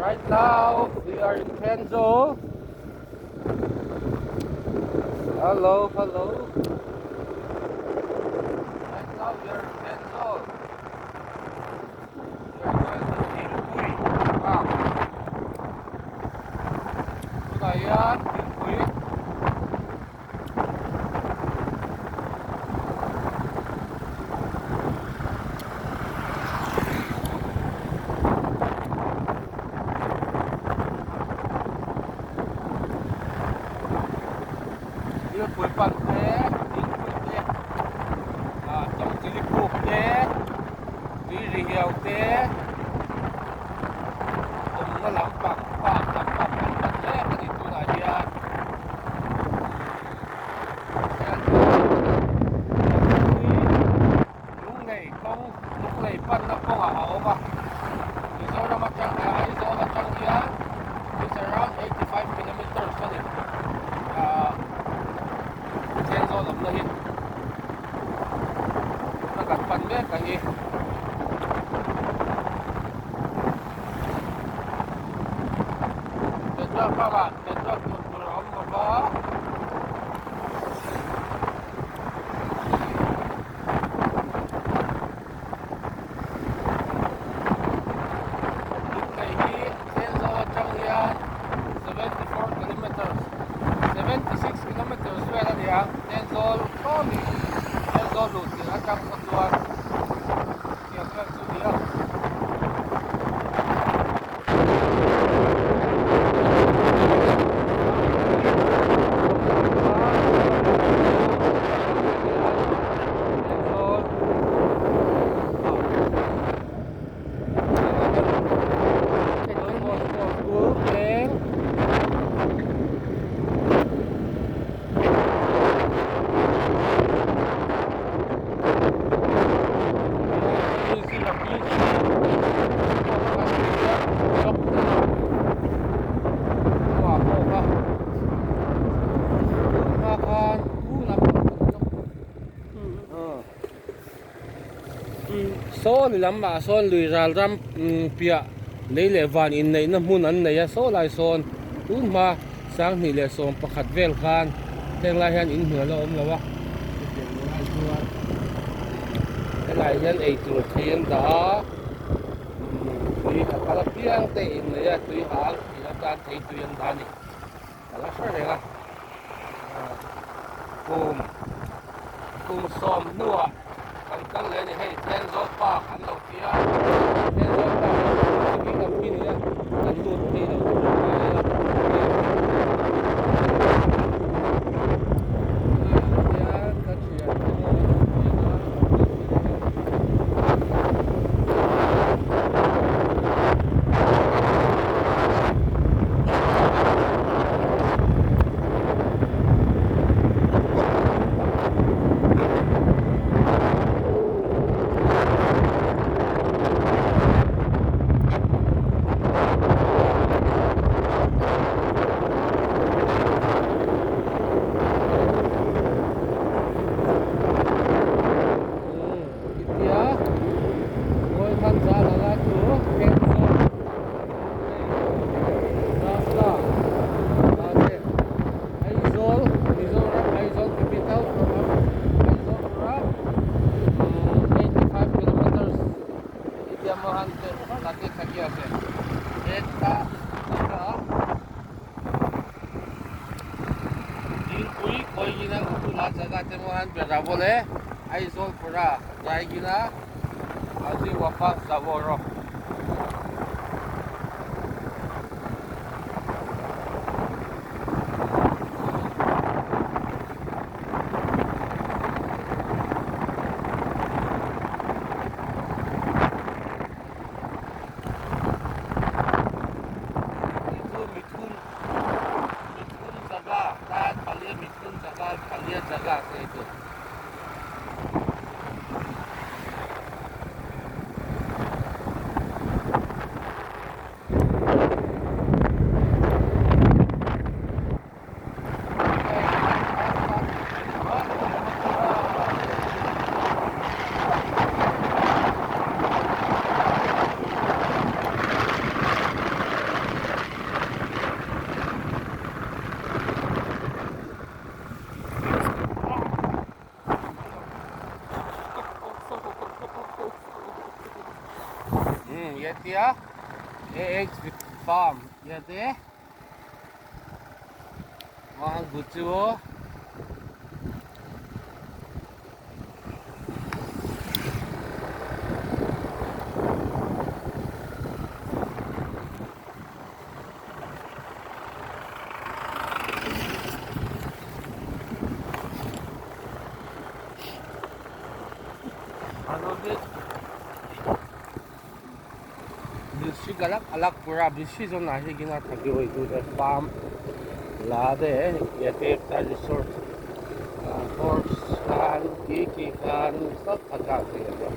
Right now, we are in Thenzawl. Hello, hello. Right now, we are in Thenzawl. We are going to Dilpui. Wow. Ito na yan, Dilpui. Dilpui pan te, Dilpui te, trong Dilpui te, Viri hiao te, nó làm bạc bạc làm bạc bạc bạc te, cái gì tu này ya, lúc này pan nó có ảo mà, đi số nó mất trăng ya, đi số mất trăng ya, it's around 85 kilometers only. Thenzawl lắm lên, nó gặp phần bé cái gì, để cho các bạn, để cho tụi nó một đó, lúc này đi Thenzawl trong nhà 74 kilometers, 76 kilometers về là nhà Thenzawl có đi, Thenzawl lụt thì nó trong một tuần, kiểu như thế nào. Số lắm mà số lười ra ram bia lấy lệ van in này nó muốn ăn này số lại số đúng mà sáng thì lệ số bắt khát vel khan thêm lại hiện in hửa lom là vâng cái này hiện ấy từ thiên đó đi cả cái tiếng tệ này tùy hal thì nó đang thấy tùy anh ta này là sao này là cùng xóm nua kan le ni hei Thenzawl Park an lo tia Thenzawl Park ki kam pin ya kan lut ni jaga temuan biasa boleh, Aizol pura, jai gila, azi wafat saboro. Jaga itu. here. Eggs with farm. Yeah, there. One good to ano din? Bilsi galak alak pura bilsi zo nahi gina thaki hoi tu the farm la de yate ta resort horse kan ki kan sab thaka se yate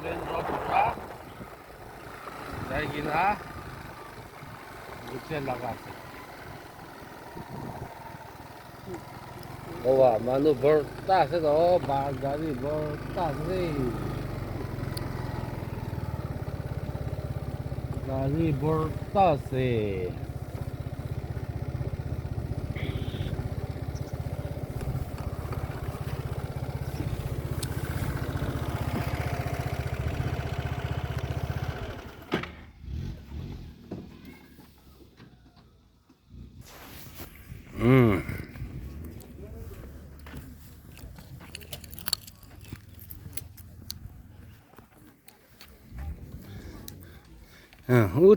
then road pura dai gina buche laga se oh manu berta se do bar gari berta se gari berta se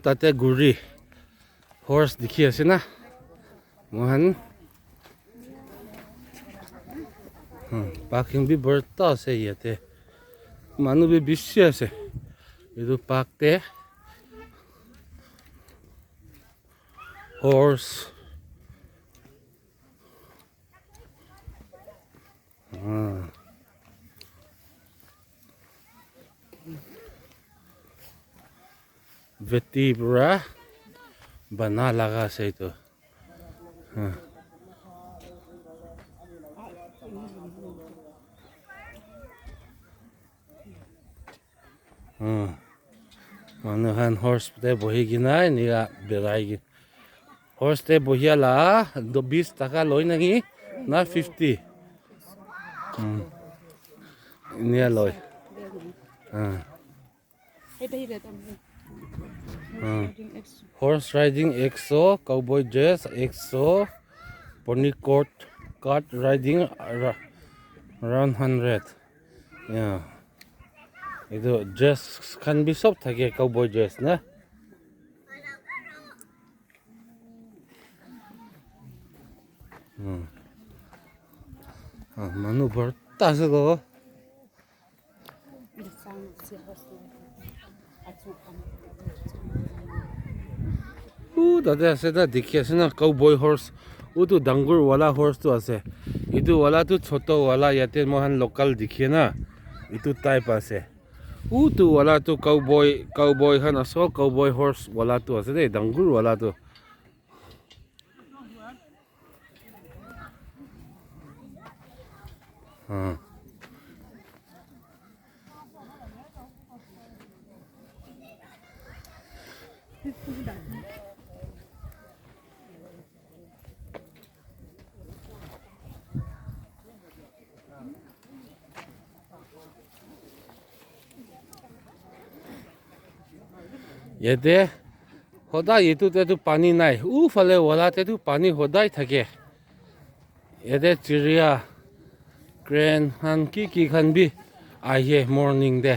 tate guri horse dikhi ase na mohan parking bi borta ase yate manu bi bishi ase edu park te horse vertebra bana laga ase itu manuhan horse te bohi gina niya berai horse te bohia la 20 taka loi nangi na 50 niya loi horse riding 100 cowboy dress 100 pony cart riding around 100 yeah itu dress kan bi sob thake cowboy dress na manu borta se go dada ase da dikhi ase na cowboy horse tu dangur wala horse tu ase itu wala tu choto wala yate mohan local dikhe na itu type ase tu wala tu cowboy khan aso cowboy horse wala tu ase de dangur wala tu yate hodai itu te tu pani nai fale wala te tu pani hodai thake yate chiria crane han ki khan bi ahe morning de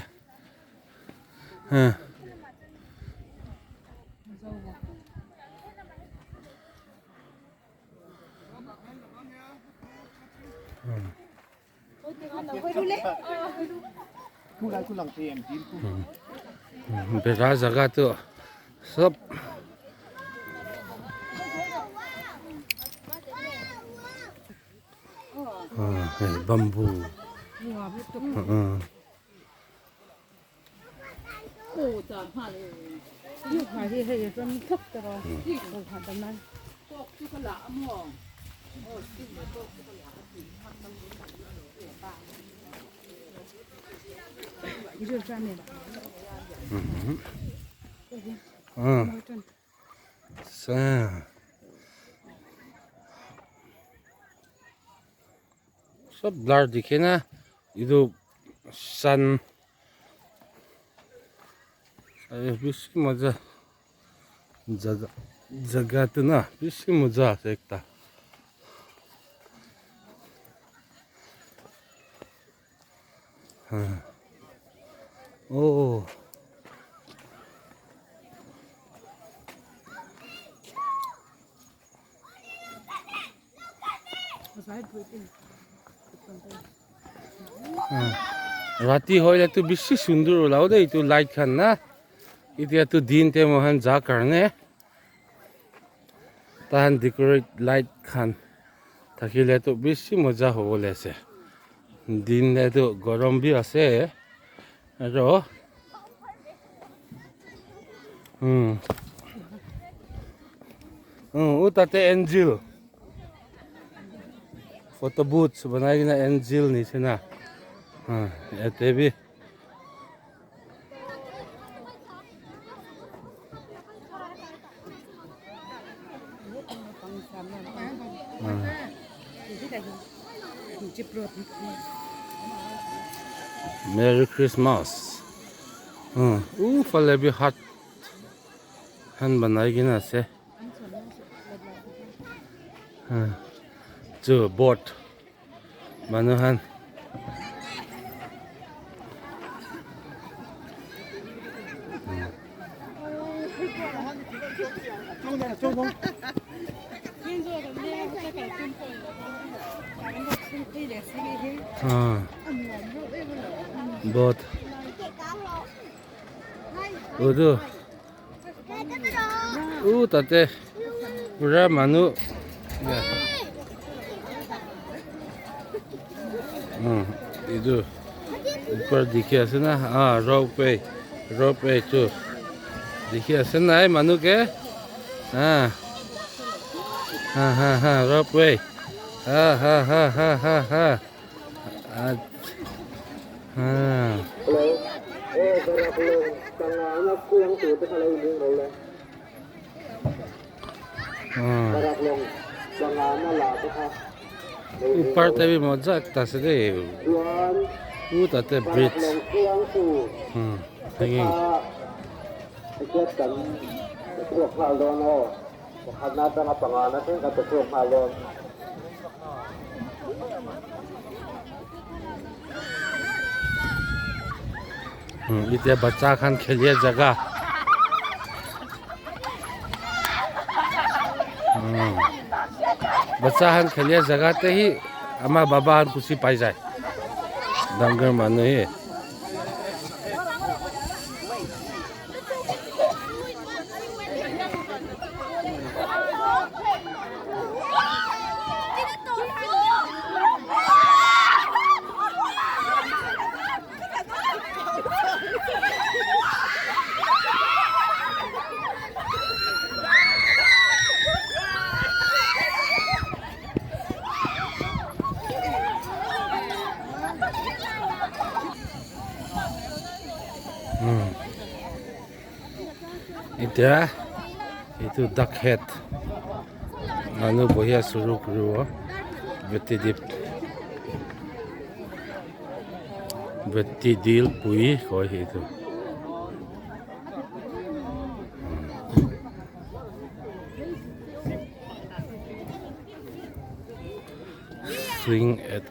bera jaga tu sab bamboo सब blur दिखे ना इधर सन अरे बेसी मजा जगह तो ना बेसी मजा आसे एकता ओ राति होइले तो बेसी सुन्दर होला हो दे त्यो लाइट खान ना इतिया तो दिन ते मोहन जा करने तान डेकोरेट लाइट खान থাকিলে तो बेसी मजा हो बोलेছে दिन ले तो गरम भी আছে আৰু ও তাতে এঞ্জেল ফটো বুথ বনাই কিনা এঞ্জেল নিচিনা ইয়াতে B Merry Christmas. Fale bi hat han banai gina ase. Jo boat manuhan boat udu tate pura manu itu ऊपर दिखे আছে ना रोप पे तो दिखे আছে ना मानु के रोप पे ऊपर तभी मजा आता से दे ताते ब्रिज hanging इतने बच्चा खान खेलिए जगह बच्चा खान खेलिए जगह ते ही अमा बाबा हन खुशी पाई जाए डांगर मानु ही এতিয়া itu duck head manu bohia suru kruo Thenzawl Dilpui koi itu swing at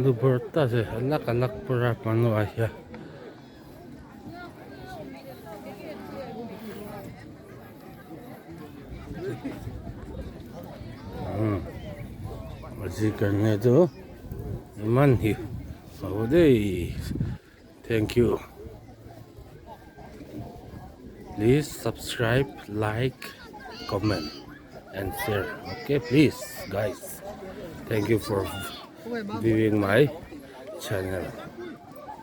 Lu berta sih, anak-anak pernah manu aja. Masih karena itu Iman here. Saudi. Thank you. Please subscribe, like, comment, and share. Okay, please, guys. Thank you for viewing my channel.